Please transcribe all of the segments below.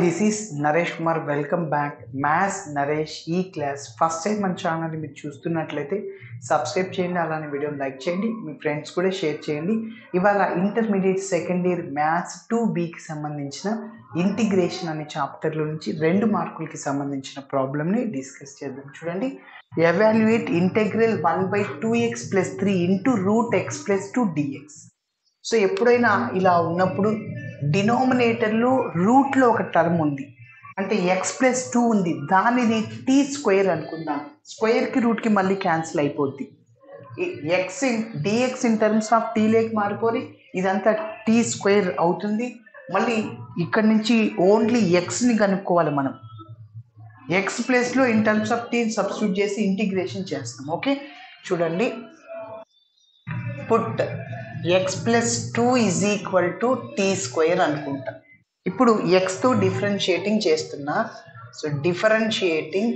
this is Naresh Kumar. Welcome back. Maths Naresh E-Class. First time మన ఛానల్ని మీరు చూస్తున్నట్లయితే సబ్స్క్రైబ్ చేయండి, అలానే వీడియోని లైక్ చేయండి, మీ ఫ్రెండ్స్ కూడా షేర్ చేయండి. ఇవాళ ఇంటర్మీడియట్ సెకండ్ ఇయర్ మ్యాథ్స్ 2Bకి సంబంధించిన ఇంటిగ్రేషన్ అనే చాప్టర్లో నుంచి 2 మార్కులకి సంబంధించిన ప్రాబ్లమ్ని డిస్కస్ చేద్దాం. చూడండి, evaluate integral 1/2x + 3 × √x+2dx. So ఎప్పుడైనా ఇలా ఉన్నప్పుడు డినామినేటర్లో రూట్లో ఒక టర్మ్ ఉంది, అంటే x+2 ఉంది, దానిని t² అనుకుందాం. స్క్వేర్కి రూట్కి మళ్ళీ క్యాన్సిల్ అయిపోద్ది. x dx in terms of t lake మారిపోయి ఇదంతా t² అవుతుంది. మళ్ళీ ఇక్కడ నుంచి ఓన్లీ xని కనుక్కోవాలి మనం. x ప్లేస్లో in terms of t substitute చేసి ఇంటిగ్రేషన్ చేస్తాం. ఓకే, చూడండి, పుట్ x+2 = t² అనుకుంటా. ఇప్పుడు xతో డిఫరెన్షియేటింగ్ చేస్తున్నా. So differentiating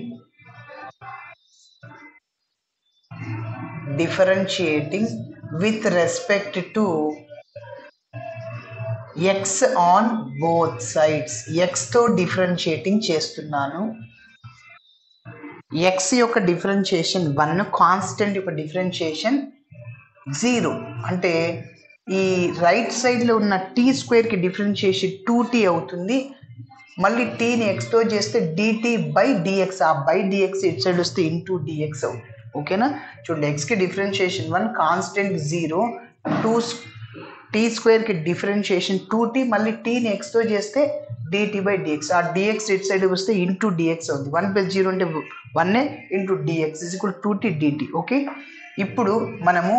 with respect to x on both sides. xతో డిఫరెన్షియేటింగ్ చేస్తున్నాను. x యొక్క డిఫరెన్షియేషన్ 1, కాన్స్టెంట్ యొక్క డిఫరెన్షియేషన్ 0. అంటే ఈ రైట్ సైడ్లో ఉన్న t² డిఫరెన్షియేషన్ 2t అవుతుంది. మళ్ళీ tని xతో చేస్తే dt/dx, ఆ dx ఇటు సైడ్ వస్తే dx అవుతుంది. ఓకేనా, చూడండి, xకి differentiation 1, constant 0, t² differentiation 2t, మళ్ళీ tని xతో చేస్తే dt/dx, ఆ dx ఇటు సైడ్ వస్తే dx అవుతుంది. 1 + 0 అంటే 1 dx = 2t dt. ఓకే, ఇప్పుడు మనము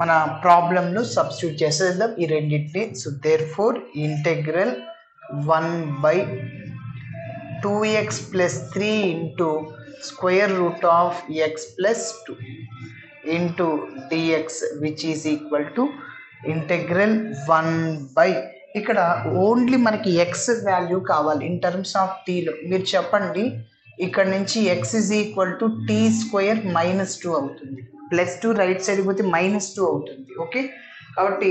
మన ప్రాబ్లంలో సబ్స్టిట్యూట్ చేసేద్దాం ఈ రెండింటిని. So therefore integral 1/2x + 3 × (x+2) dx which is equal to integral 1/, ఇక్కడ ఓన్లీ మనకి x వాల్యూ కావాలి ఇన్ టర్మ్స్ ఆఫ్ tలో. మీరు చెప్పండి, ఇక్కడ నుంచి x = t² - 2 అవుతుంది. +2 రైట్ సైడ్ పోతే -2 అవుతుంది. ఓకే, కాబట్టి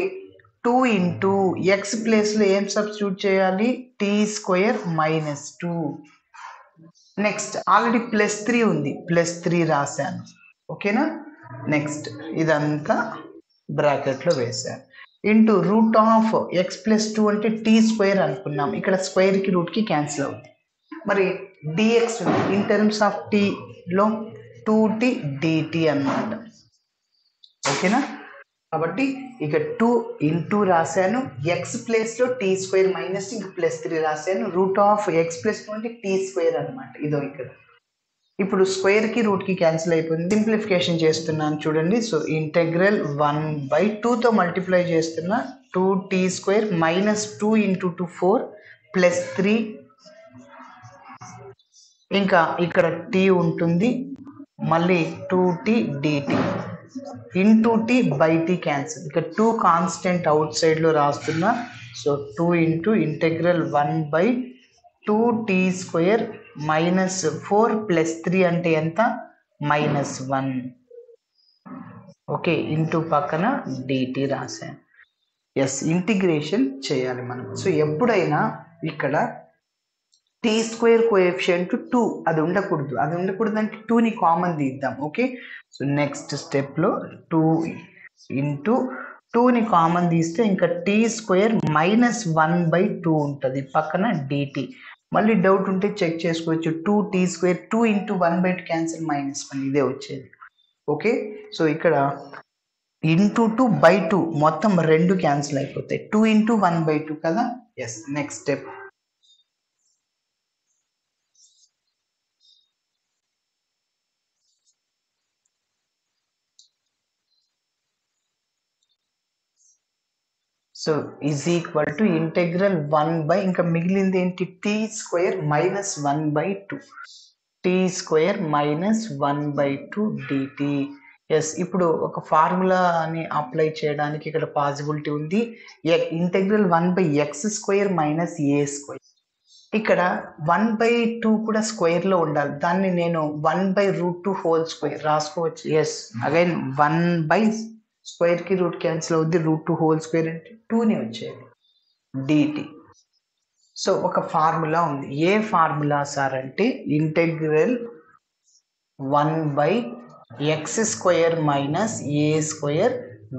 2 × x ప్లేస్లో ఏం సబ్స్టిట్యూట్ చేయాలి? t² - 2. నెక్స్ట్ ఆల్రెడీ +3 ఉంది, +3 రాశాను. ఓకేనా, నెక్స్ట్ ఇదంతా బ్రాకెట్లో వేసాను. (x+2) అంటే t² అనుకున్నాం. ఇక్కడ స్క్వేర్కి రూట్కి క్యాన్సిల్ అవుతుంది. మరి dx ఉంది, ఇన్ టర్మ్స్ ఆఫ్ tలో 2t dt అన్నమాట. ఓకేనా, కాబట్టి ఇక 2 × రాశాను, x ప్లేస్లో t² మైనస్ ఇంక +3 రాశాను. (x+2) అంటే t² అనమాట. ఇదో ఇక్కడ ఇప్పుడు స్క్వేర్కి రూట్కి క్యాన్సిల్ అయిపోయింది. సింప్లిఫికేషన్ చేస్తున్నాను, చూడండి. సో ఇంటెగ్రల్ 1/2తో మల్టిప్లై చేస్తున్నా. 2t² - 2 × 2 4 +3, ఇంకా ఇక్కడ t ఉంటుంది, మళ్ళీ 2t dt (t/t క్యాన్సిల్). ఇక్కడ 2 కాన్స్టెంట్ అవుట్ సైడ్లో రాస్తున్నా. సో 2 × ఇంటెగ్రల్ 1/2t² - 4 +3 అంటే ఎంత? -1. ఓకే, ఇంటూ పక్కన dt రాశాను. ఎస్, ఇంటిగ్రేషన్ చేయాలి మనం. సో ఎప్పుడైనా ఇక్కడ t² కోఎఫిషియంట్ 2 అది ఉండకూడదు అంటే 2ని కామన్ తీద్దాం. ఓకే, సో నెక్స్ట్ స్టెప్లో 2 × 2ని కామన్ తీస్తే ఇంకా t² - 1/2 ఉంటుంది, పక్కన dt. మళ్ళీ డౌట్ ఉంటే చెక్ చేసుకోవచ్చు. 2t² 2 × 1/2 క్యాన్సిల్ -1, ఇదే వచ్చేది. ఓకే, సో ఇక్కడ (2/2) మొత్తం 2 క్యాన్సిల్ అయిపోతాయి. 2 × 1/2 కదా. Yes, next step. So is equal to integral 1/, ఇంకా మిగిలింది ఏంటి? t² - 1/2, t² - 1/2 dt. ఎస్, ఇప్పుడు ఒక ఫార్ములాని అప్లై చేయడానికి ఇక్కడ పాసిబిలిటీ ఉంది. Integral 1/(x² - a²). ఇక్కడ 1/2 కూడా స్క్వేర్లో ఉండాలి, దాన్ని నేను 1/√2² రాసుకోవచ్చు. ఎస్, అగైన్ 1/ స్క్వేర్కి రూట్ క్యాన్సిల్ అవుద్ది, (2) అంటే 2ని వచ్చేది dt. సో ఒక ఫార్ములా ఉంది. ఏ ఫార్ములా సార్ అంటే integral 1/x² minus a²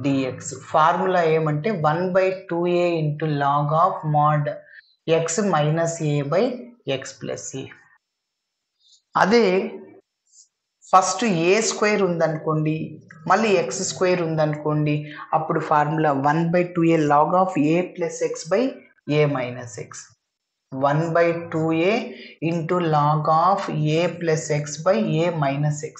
dx. Formula ఏమంటే 1/2a into log of mod x minus a/x plus a. అదే ఫస్ట్ a² ఉందనుకోండి, మళ్ళీ x² ఉందనుకోండి, అప్పుడు formula 1/2a log of a plus x by a minus x. 1/2a into log of a plus x by a minus x.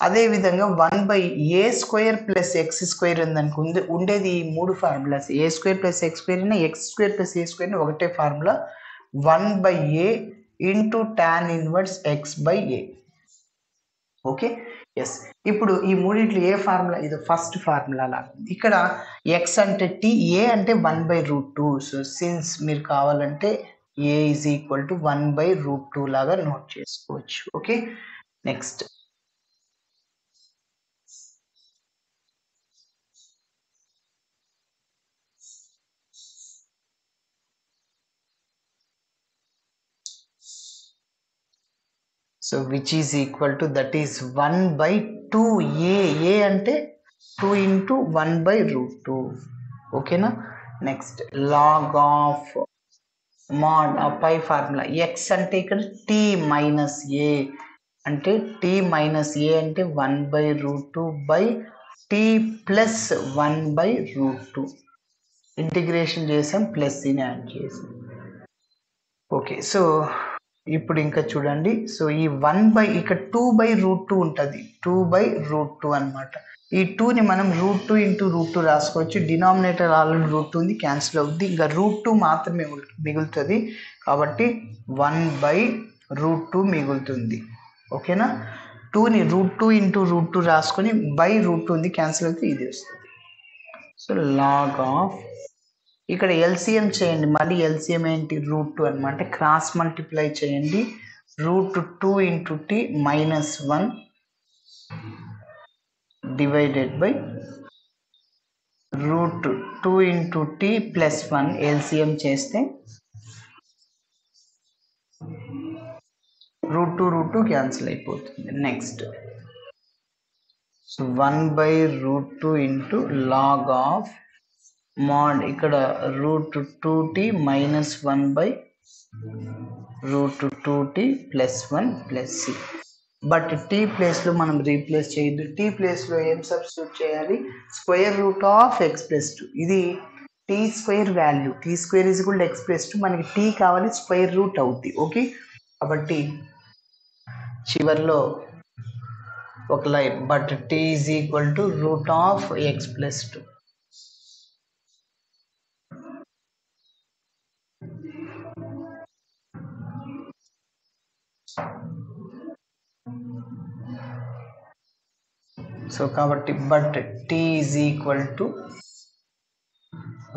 అదేవిధంగా 1/a² plus x² ఉందనుకుంది, ఉండేది ఈ మూడు formulas. a² plus x² అయినా x² plus a² అయినా ఒకటే formula, 1/a into tan inverse x by a. Okay, yes. ఇప్పుడు ఈ మూడింట్లో ఏ ఫార్ములా? ఇది ఫస్ట్ ఫార్ములా లాగా. ఇక్కడ x అంటే t, a అంటే 1/√2. సో సిన్స్ మీరు కావాలంటే a ఈజ్ ఈక్వల్ టు 1/√2 లాగా నోట్ చేసుకోవచ్చు. Okay, next so which is equal to, that is 1/2a. a అంటే 2 ఇంటూ 1/√2. ఓకేనా, నెక్స్ట్ లాగ్ ఆఫ్ మాడ్ పై ఫార్ములా. x అంటే ఇక్కడ t మైనస్ a అంటే t మైనస్ a అంటే 1/√2 బై t ప్లస్ 1/√2. ఇంటిగ్రేషన్ చేసాం, ప్లస్ ని యాడ్ చేసాం. ఓకే, సో ఇప్పుడు ఇంకా చూడండి. సో ఈ ఇక్కడ 2/√2 ఉంటుంది, 2/√2 అనమాట. ఈ 2ని మనం √2 ఇంటూ √2 రాసుకోవచ్చు. డినామినేటర్ ఆల్రెడీ √2 ఉంది, క్యాన్సిల్ అవుద్ది. ఇంకా √2 మాత్రమే మిగులుతుంది, కాబట్టి 1/√2 మిగులుతుంది. ఓకేనా, 2ని √2 ఇంటూ √2 రాసుకొని బై √2 ఉంది, క్యాన్సిల్ అయితే ఇది వస్తుంది. సో లాగ్ ఆఫ్, ఇక్కడ ఎల్సిఎం చేయండి, మళ్ళీ ఎల్సిఎం ఏంటి? √2 అనమాట. క్రాస్ మల్టిప్లై చేయండి, √2 into t minus 1 divided by √2 into t plus 1. LCM చేస్తే √2 క్యాన్సిల్ అయిపోతుంది. Next so 1/√2 into log of mod, ఇక్కడ √2t minus 1/√2t plus 1 plus c. But t ప్లేస్లో మనం రీప్లేస్ చేయొద్దు. t ప్లేస్లో ఏం సబ్స్టిట్యూట్ చేయాలి? √x plus 2. ఇది t² value, t² is equal to x plus 2. మనకి t కావాలి, √ అవుద్ది. ఓకే, కాబట్టి చివరిలో ఒక line, but t is equal to √x plus 2. So కాబట్టి but t is equal to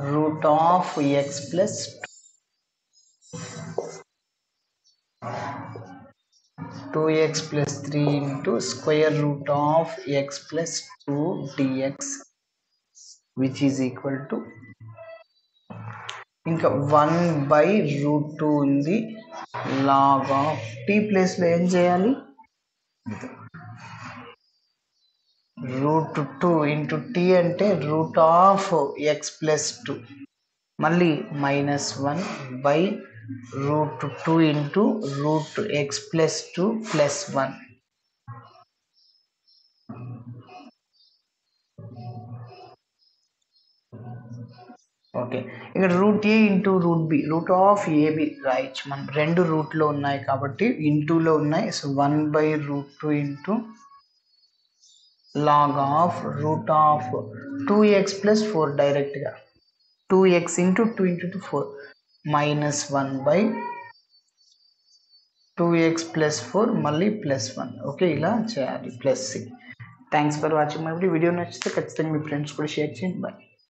√x plus 2x plus 3 into √x plus 2 dx which is equal to, ఇంకా 1/√2 ఉంది. Log of t ప్లేస్లో ఏం చేయాలి? √2 ఇంటూ t అంటే √x plus 2, మళ్ళీ minus 1/√2 into √x plus 2 plus 1. Okay, ఇక్కడ √a into √b, √ab రాయొచ్చు మనం. రెండు రూట్లో ఉన్నాయి కాబట్టి ఇంటూలో ఉన్నాయి. So 1/√2 into log of √2x plus 4, డైరెక్ట్గా 2x into 2 into 4 minus 1/2x plus 4 మళ్ళీ ప్లస్ 1. ఓకే, ఇలా చేయాలి, plus c. Thanks for watching my video. నచ్చితే ఖచ్చితంగా మీ ఫ్రెండ్స్ కూడా షేర్ చేయండి. బాయ్.